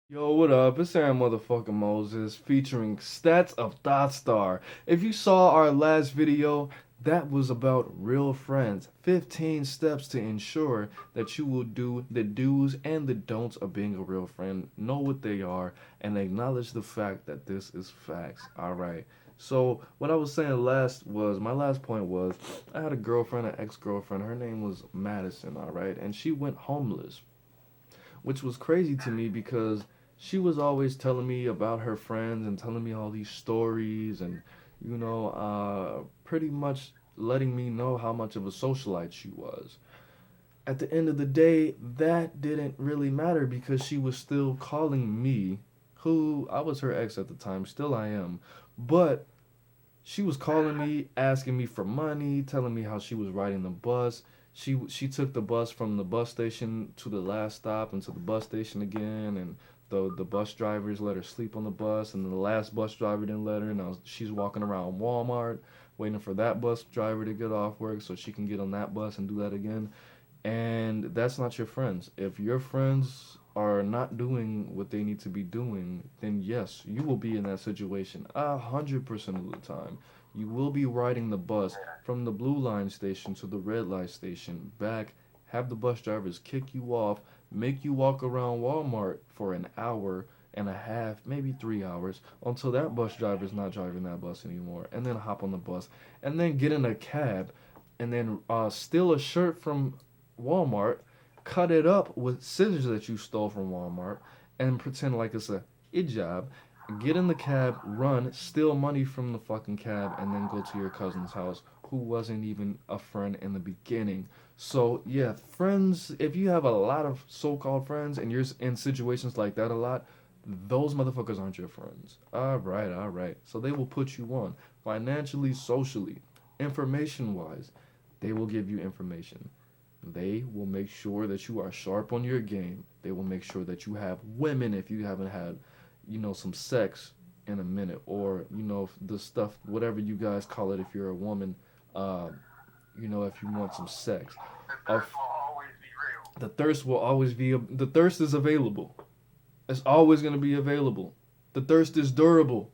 Yo, what up? It's AaroniMoses featuring Stats of Dot Star. If you saw our last video, that was about real friends. 15 steps to ensure that you will do the do's and the don'ts of being a real friend. Know what they are and acknowledge the fact that this is facts. Alright. So, what I was saying last was my last point was I had a girlfriend, an ex girlfriend. Her name was Madison, alright? And she went homeless, which was crazy to me because she was always telling me about her friends and telling me all these stories and pretty much letting me know how much of a socialite she was. At the end of the day, that didn't really matter because she was still calling me, who I was her ex at the time, still I am, but she was calling me, asking me for money, telling me how she was riding the bus. She took the bus from the bus station to the last stop and to the bus station again, and the bus drivers let her sleep on the bus, and then the last bus driver didn't let her. Now she's walking around Walmart waiting for that bus driver to get off work so she can get on that bus and do that again. And that's not your friends. If your friends are not doing what they need to be doing, then yes, you will be in that situation 100% of the time. You will be riding the bus from the blue line station to the red line station, back, have the bus drivers kick you off, make you walk around Walmart for an hour and a half, maybe 3 hours, until that bus driver's not driving that bus anymore, and then hop on the bus, and then get in a cab, and then steal a shirt from Walmart, cut it up with scissors that you stole from Walmart, and pretend like it's a job. Get in the cab, run, steal money from the fucking cab, and then go to your cousin's house, who wasn't even a friend in the beginning. So yeah, friends. If you have a lot of so-called friends and you're in situations like that a lot, those motherfuckers aren't your friends. All right, all right. So they will put you on financially, socially, information-wise. They will give you information. They will make sure that you are sharp on your game. They will make sure that you have women if you haven't had, some sex in a minute, or the stuff, whatever you guys call it, if you're a woman, uh, if you want some sex. Of the thirst will always be the thirst is available. It's always gonna be available. The thirst is durable.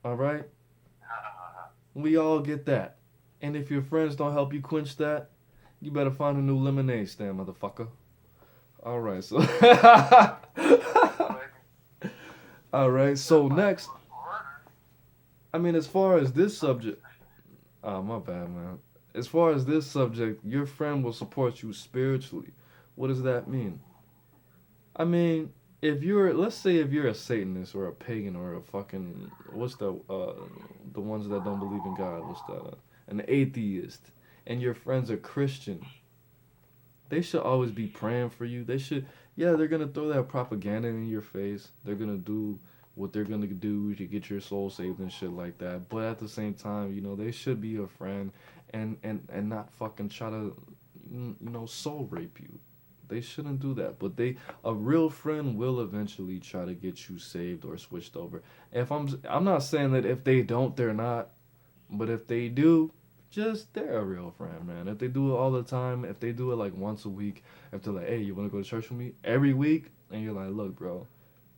All right, we all get that. And if your friends don't help you quench that, you better find a new lemonade stand, motherfucker. All right, so all right. So next, I mean, as far as this subject, my bad, man. As far as this subject, your friend will support you spiritually. What does that mean? I mean, if you're, let's say, if you're a Satanist or a pagan or a fucking, what's the ones that don't believe in God, what's that? An atheist, and your friends are Christian, they should always be praying for you. They should, yeah, they're gonna throw that propaganda in your face. They're gonna do what they're gonna do to get your soul saved and shit like that. But at the same time, they should be a friend and not fucking try to, soul rape you. They shouldn't do that. But a real friend will eventually try to get you saved or switched over. If I'm not saying that if they don't, they're not. But if they do, just they're a real friend, man. If they do it all the time, if they do it like once a week, if they're like, hey, you want to go to church with me every week? And you're like, look, bro,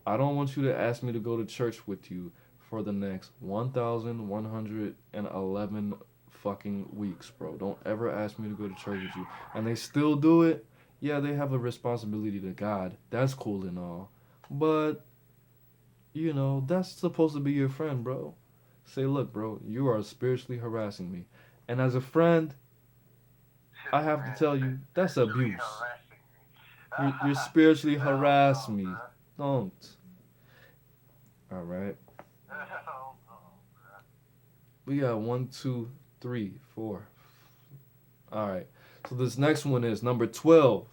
I don't want you to ask me to go to church with you for the next 1,111 fucking weeks, bro. Don't ever ask me to go to church with you. And they still do it. Yeah, they have a responsibility to God. That's cool and all. But, that's supposed to be your friend, bro. Say, look, bro, you are spiritually harassing me. And as a friend, I have to tell you, that's abuse. You're spiritually harassing me. Don't. All right. We got one, two, three, four. All right. So this next one is number 12.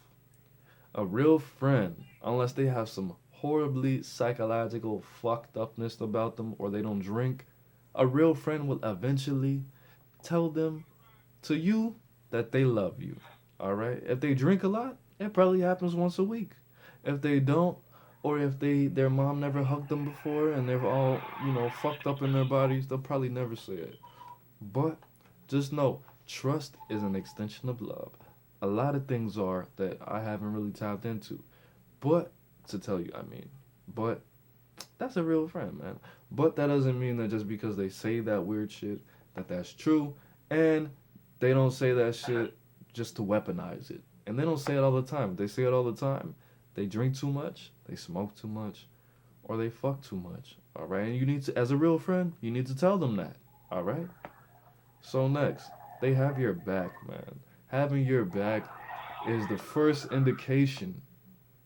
A real friend, unless they have some horribly psychological fucked upness about them or they don't drink, a real friend will eventually tell them to you that they love you. All right. If they drink a lot, it probably happens once a week. If they don't, or if their mom never hugged them before and they're all fucked up in their bodies, they'll probably never say it. But just know, trust is an extension of love. A lot of things are that I haven't really tapped into, but to tell you, I mean. But that's a real friend, man. But that doesn't mean that just because they say that weird shit, that that's true. And they don't say that shit just to weaponize it. And they don't say it all the time. They say it all the time. They drink too much, they smoke too much, or they fuck too much. All right? And you need to, as a real friend, you need to tell them that. All right? So next, they have your back, man. Having your back is the first indication,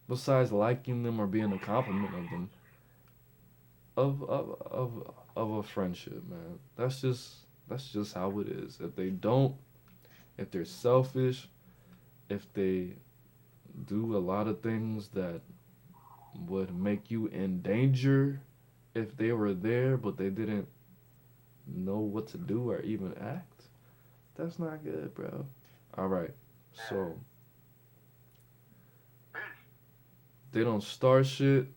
besides liking them or being a compliment of them, of a friendship, man. That's just how it is. If they don't, if they're selfish, if they do a lot of things that would make you in danger if they were there but they didn't know what to do or even act, that's not good, bro. All right. So they don't start shit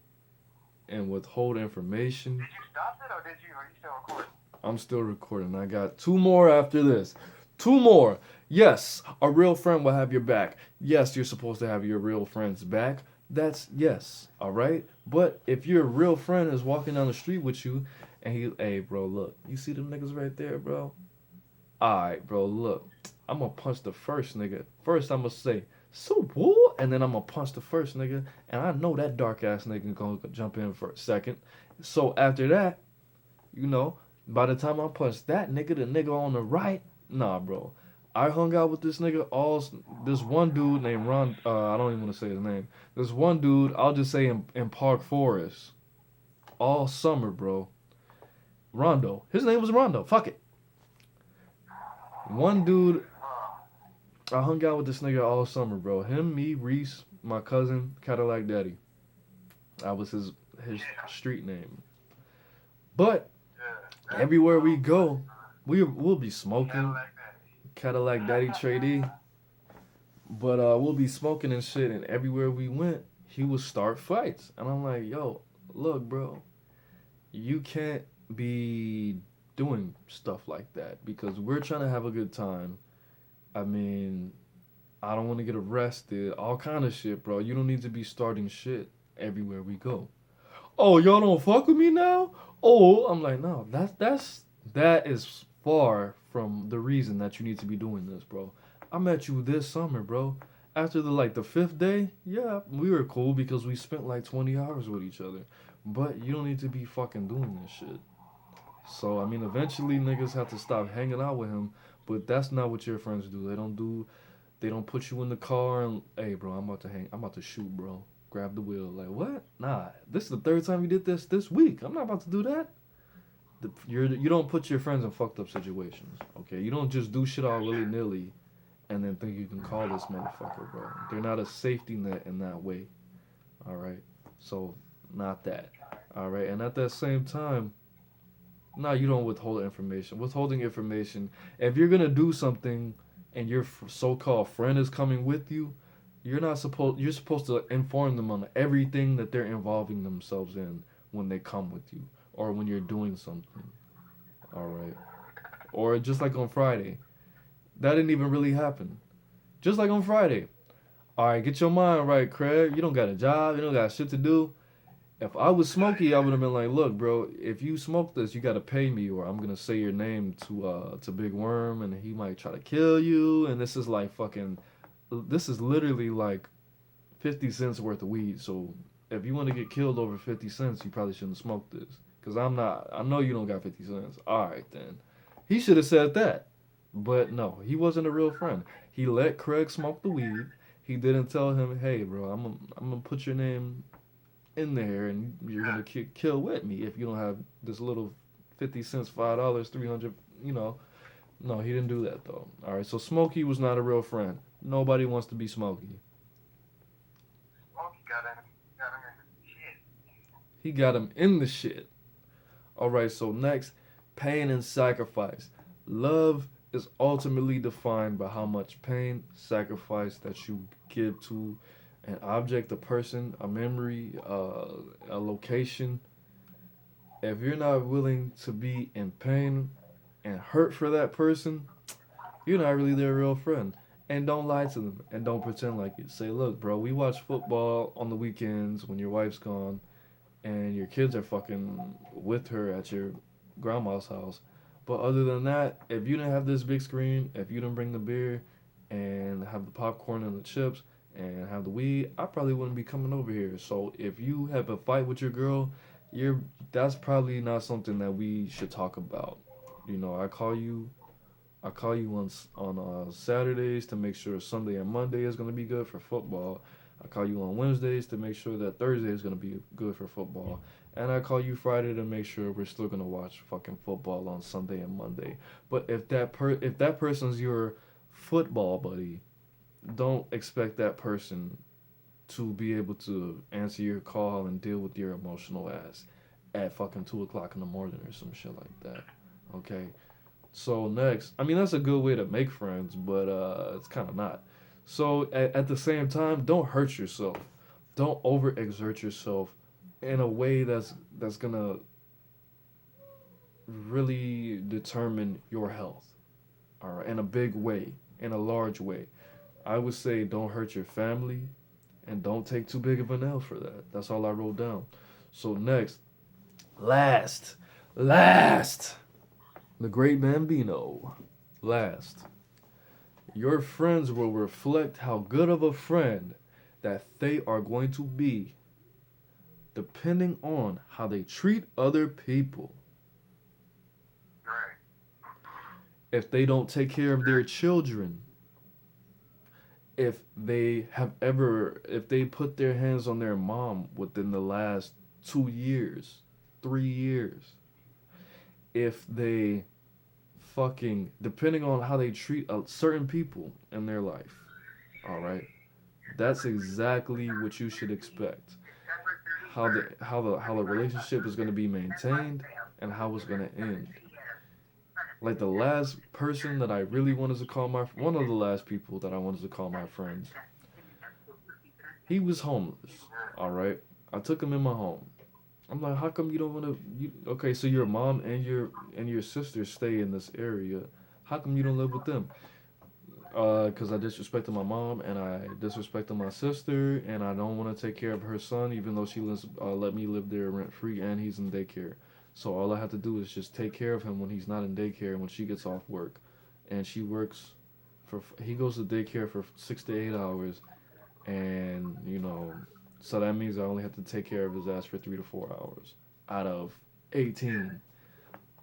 and withhold information. Did you stop it or are you still recording? I'm still recording. I got two more after this. Two more. Yes, a real friend will have your back. Yes, you're supposed to have your real friend's back. That's yes, all right? But if your real friend is walking down the street with you and hey, bro, look, you see them niggas right there, bro? All right, bro, look, I'm going to punch the first nigga. First, I'm going to say, so woo, and then I'm going to punch the first nigga, and I know that dark-ass nigga going to jump in for a second. So after that, you know, by the time I punch that nigga, the nigga on the right, nah, bro. I hung out with this nigga this one dude named Ron, I don't even want to say his name. This one dude, I'll just say in Park Forest, all summer, bro. Rondo. His name was Rondo. Fuck it. One dude, I hung out with this nigga all summer, bro. Him, me, Reese, my cousin, Cadillac Daddy. That was his street name. But everywhere we go, we'll be smoking. Cadillac Daddy tradee. But we'll be smoking and shit, and everywhere we went, he would start fights. And I'm like, yo, look, bro, you can't be doing stuff like that because we're trying to have a good time. I mean, I don't want to get arrested, all kind of shit, bro. You don't need to be starting shit everywhere we go. Oh, y'all don't fuck with me now? Oh, I'm like, no, that is far from the reason that you need to be doing this, bro. I met you this summer, bro. After the fifth day, yeah, we were cool because we spent like 20 hours with each other. But you don't need to be fucking doing this shit. So I mean, eventually niggas have to stop hanging out with him. But that's not what your friends do. They don't put you in the car and hey, bro, I'm about to shoot, bro. Grab the wheel. Like what? Nah, this is the third time you did this week. I'm not about to do that. You don't put your friends in fucked up situations, okay? You don't just do shit all willy-nilly and then think you can call this motherfucker, bro. They're not a safety net in that way, all right? So, not that, all right? And at that same time, no, you don't withhold information. Withholding information, if you're going to do something and your so-called friend is coming with you, you're supposed to inform them on everything that they're involving themselves in when they come with you. Or when you're doing something. Alright. Or just like on Friday. That didn't even really happen. Just like on Friday. Alright, get your mind right, Craig. You don't got a job. You don't got shit to do. If I was Smokey, I would have been like, look, bro, if you smoke this, you got to pay me or I'm going to say your name to Big Worm and he might try to kill you. And this is literally like 50 cents worth of weed. So if you want to get killed over 50 cents, you probably shouldn't smoke this. Because I know you don't got 50 cents. All right, then. He should have said that. But no, he wasn't a real friend. He let Craig smoke the weed. He didn't tell him, hey, bro, I'm going to put your name in there and you're going to kill with me if you don't have this little 50 cents, $5, 300, you know. No, he didn't do that, though. All right, so Smokey was not a real friend. Nobody wants to be Smokey. Smokey got him in the shit. He got him in the shit. Alright, so next, pain and sacrifice. Love is ultimately defined by how much pain, sacrifice that you give to an object, a person, a memory, a location. If you're not willing to be in pain and hurt for that person, you're not really their real friend. And don't lie to them and don't pretend like it. Say, look, bro, we watch football on the weekends when your wife's gone and your kids are fucking with her at your grandma's house. But other than that, if you didn't have this big screen, if you didn't bring the beer and have the popcorn and the chips and have the weed, I probably wouldn't be coming over here. So if you have a fight with your girl, you're that's probably not something that we should talk about. You know, I call you on Saturdays to make sure Sunday and Monday is going to be good for football. I call you on Wednesdays to make sure that Thursday is going to be good for football. And I call you Friday to make sure we're still going to watch fucking football on Sunday and Monday. But if that person's your football buddy, don't expect that person to be able to answer your call and deal with your emotional ass at fucking 2 o'clock in the morning or some shit like that. Okay? So next, I mean that's a good way to make friends, but it's kind of not. So at the same time, don't hurt yourself. Don't overexert yourself in a way that's gonna really determine your health. All right, in a big way, in a large way. I would say don't hurt your family, and don't take too big of an L for that. That's all I wrote down. So next, last, last, the great Bambino. Last. Your friends will reflect how good of a friend that they are going to be depending on how they treat other people. Right. If they don't take care of their children, if they put their hands on their mom within the last 2 years, 3 years, if they fucking, depending on how they treat certain people in their life, all right, that's exactly what you should expect. How the relationship is going to be maintained and how it's going to end. Like the last person that I really wanted to call my one of the last people that I wanted to call my friends, he was homeless. All right, I took him in my home. I'm like, how come you don't want to? Okay, so your mom and your sister stay in this area. How come you don't live with them? Cause I disrespected my mom and I disrespected my sister, and I don't want to take care of her son, even though she let me live there rent free and he's in daycare. So all I have to do is just take care of him when he's not in daycare when she gets off work, and she works he goes to daycare for 6 to 8 hours, and so that means I only have to take care of his ass for 3 to 4 hours out of 18.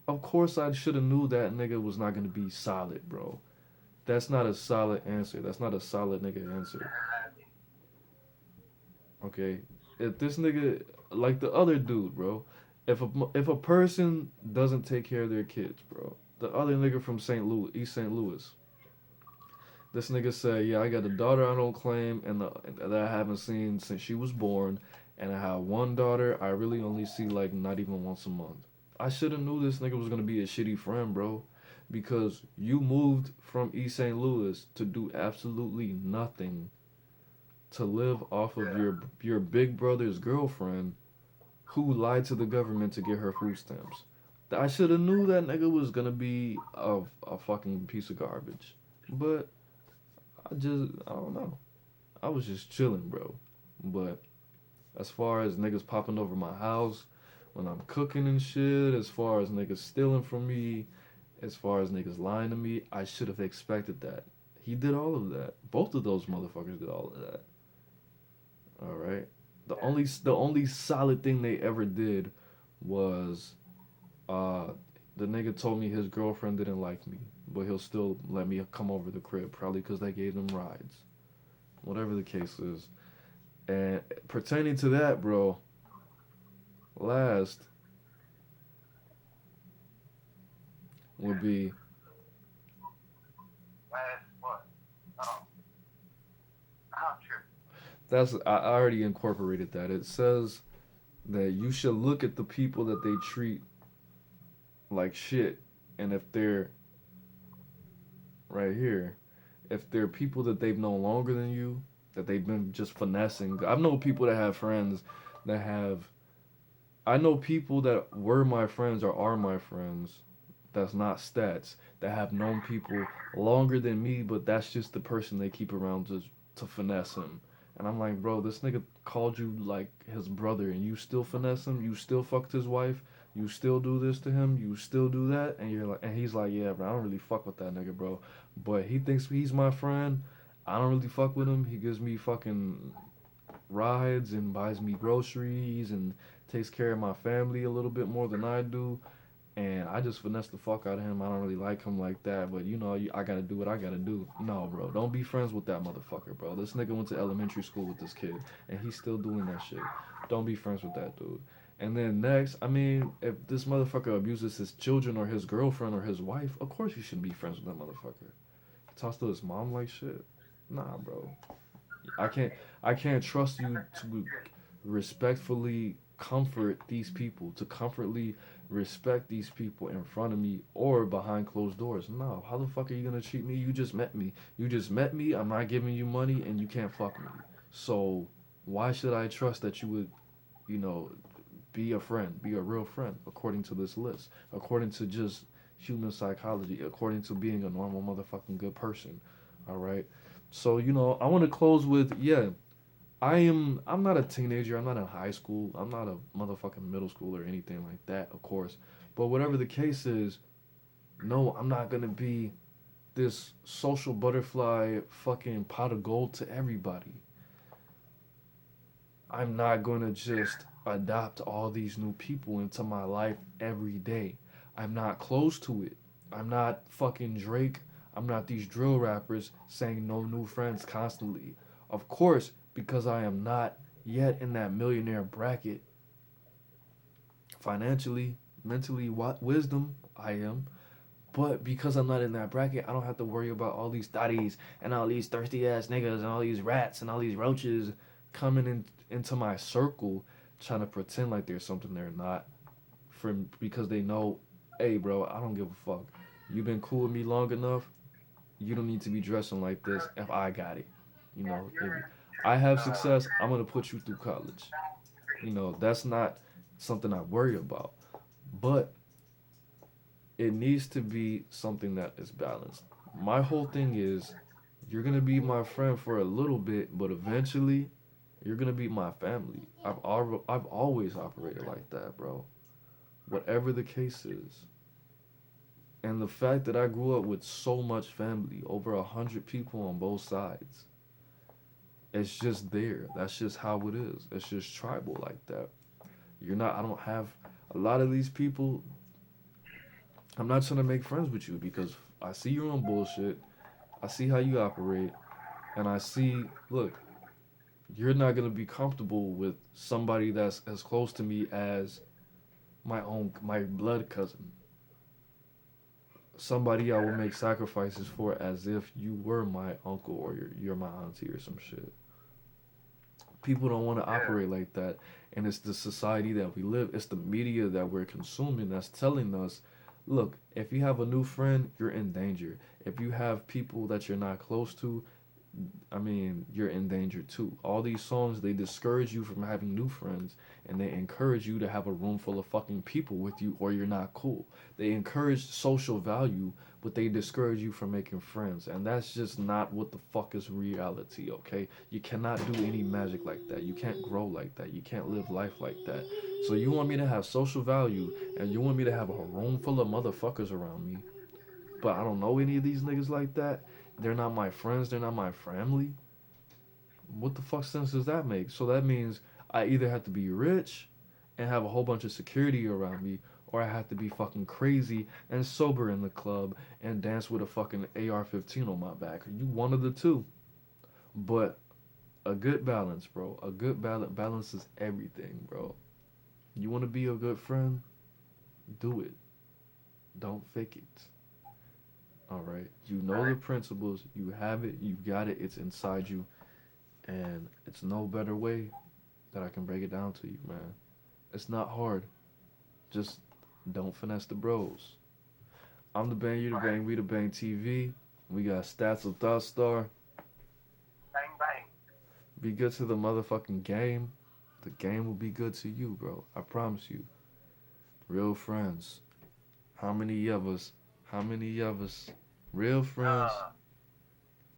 Of course, I should have knew that nigga was not gonna be solid, bro. That's not a solid answer. That's not a solid nigga answer. Okay, if this nigga like the other dude, bro, if a person doesn't take care of their kids, bro, the other nigga from St. Louis, East St. Louis, this nigga said, yeah, I got a daughter I don't claim and that I haven't seen since she was born, and I have one daughter I really only see like not even once a month. I should have knew this nigga was gonna be a shitty friend, bro, because you moved from East St. Louis to do absolutely nothing, to live off of your big brother's girlfriend who lied to the government to get her food stamps. I should have knew that nigga was gonna be a fucking piece of garbage. But I don't know. I was just chilling, bro. But as far as niggas popping over my house when I'm cooking and shit, as far as niggas stealing from me, as far as niggas lying to me, I should have expected that. He did all of that. Both of those motherfuckers did all of that. All right. The only solid thing they ever did was uh the nigga told me his girlfriend didn't like me, but he'll still let me come over the crib, probably because they gave him rides. Whatever the case is. And pertaining to that, bro, last would be Last what? Oh, oh, sure. I already incorporated that. It says that you should look at the people that they treat like shit, and if they're right here, if they're people that they've known longer than you, that they've been just finessing. I've known people that have friends that have. I know people that were my friends or are my friends that's not stats, that have known people longer than me, but that's just the person they keep around to finesse him. And I'm like, bro, this nigga called you like his brother, and you still finesse him. You still fucked his wife. You still do this to him. You still do that, and you're like, and he's like, yeah, bro, I don't really fuck with that nigga, bro. But he thinks he's my friend. I don't really fuck with him. He gives me fucking rides and buys me groceries and takes care of my family a little bit more than I do. And I just finesse the fuck out of him. I don't really like him like that, but I gotta do what I gotta do. No, bro, don't be friends with that motherfucker, bro. This nigga went to elementary school with this kid, and he's still doing that shit. Don't be friends with that dude. And then next, I mean, if this motherfucker abuses his children or his girlfriend or his wife, of course you shouldn't be friends with that motherfucker. He talks to his mom like shit. Nah, bro. I can't I can't trust you to respectfully comfort these people, to comfortably respect these people in front of me or behind closed doors. No, how the fuck are you gonna treat me? You just met me. You just met me. I'm not giving you money and you can't fuck me. So why should I trust that you would, you know, be a friend, be a real friend, according to this list, according to just human psychology, according to being a normal motherfucking good person. All right. So, I want to close with, yeah, I'm not a teenager. I'm not in high school. I'm not a motherfucking middle school or anything like that, of course. But whatever the case is, no, I'm not going to be this social butterfly fucking pot of gold to everybody. I'm not going to just adopt all these new people into my life every day. I'm not close to it. I'm not fucking Drake. I'm not these drill rappers saying no new friends constantly. Of course, because I am not yet in that millionaire bracket financially, mentally, wisdom, I am. But because I'm not in that bracket, I don't have to worry about all these thotties and all these thirsty ass niggas and all these rats and all these roaches coming into my circle trying to pretend like there's something they're not because they know, hey bro, I don't give a fuck. You've been cool with me long enough. You don't need to be dressing like this if I got it. If I have success, I'm gonna put you through college. That's not something I worry about. But it needs to be something that is balanced. My whole thing is you're gonna be my friend for a little bit, but eventually you're gonna be my family. I've always operated like that, bro. Whatever the case is. And the fact that I grew up with so much family, over 100 people on both sides, it's just there. That's just how it is. It's just tribal like that. I don't have a lot of these people. I'm not trying to make friends with you because I see you're on bullshit. I see how you operate. And I see, look, you're not going to be comfortable with somebody that's as close to me as my blood cousin. Somebody I will make sacrifices for as if you were my uncle or you're my auntie or some shit. People don't want to operate like that, and it's the society that we live, it's the media that we're consuming that's telling us, look, if you have a new friend, you're in danger. If you have people that you're not close to, I mean, you're in danger too. All these songs, they discourage you from having new friends, and they encourage you to have a room full of fucking people with you, or you're not cool. They encourage social value, but they discourage you from making friends, and that's just not what the fuck is reality. Okay, you cannot do any magic like that. You can't grow like that. You can't live life like that. So you want me to have social value, and you want me to have a room full of motherfuckers around me, but I don't know any of these niggas like that. They're not my friends. They're not my family. What the fuck sense does that make? So that means I either have to be rich and have a whole bunch of security around me, or I have to be fucking crazy and sober in the club and dance with a fucking AR-15 on my back. You one of the two. But a good balance, bro. A good balance is everything, bro. You want to be a good friend? Do it. Don't fake it. All right. You know the principles. You have it. You got it. It's inside you. And it's no better way that I can break it down to you, man. It's not hard. Just don't finesse the bros. I'm the Bang, you the Bang, we the Bang TV. We got Stats of Thought Star. Bang, bang. Be good to the motherfucking game. The game will be good to you, bro. I promise you. Real friends. How many of us? How many of us? Real friends. Uh,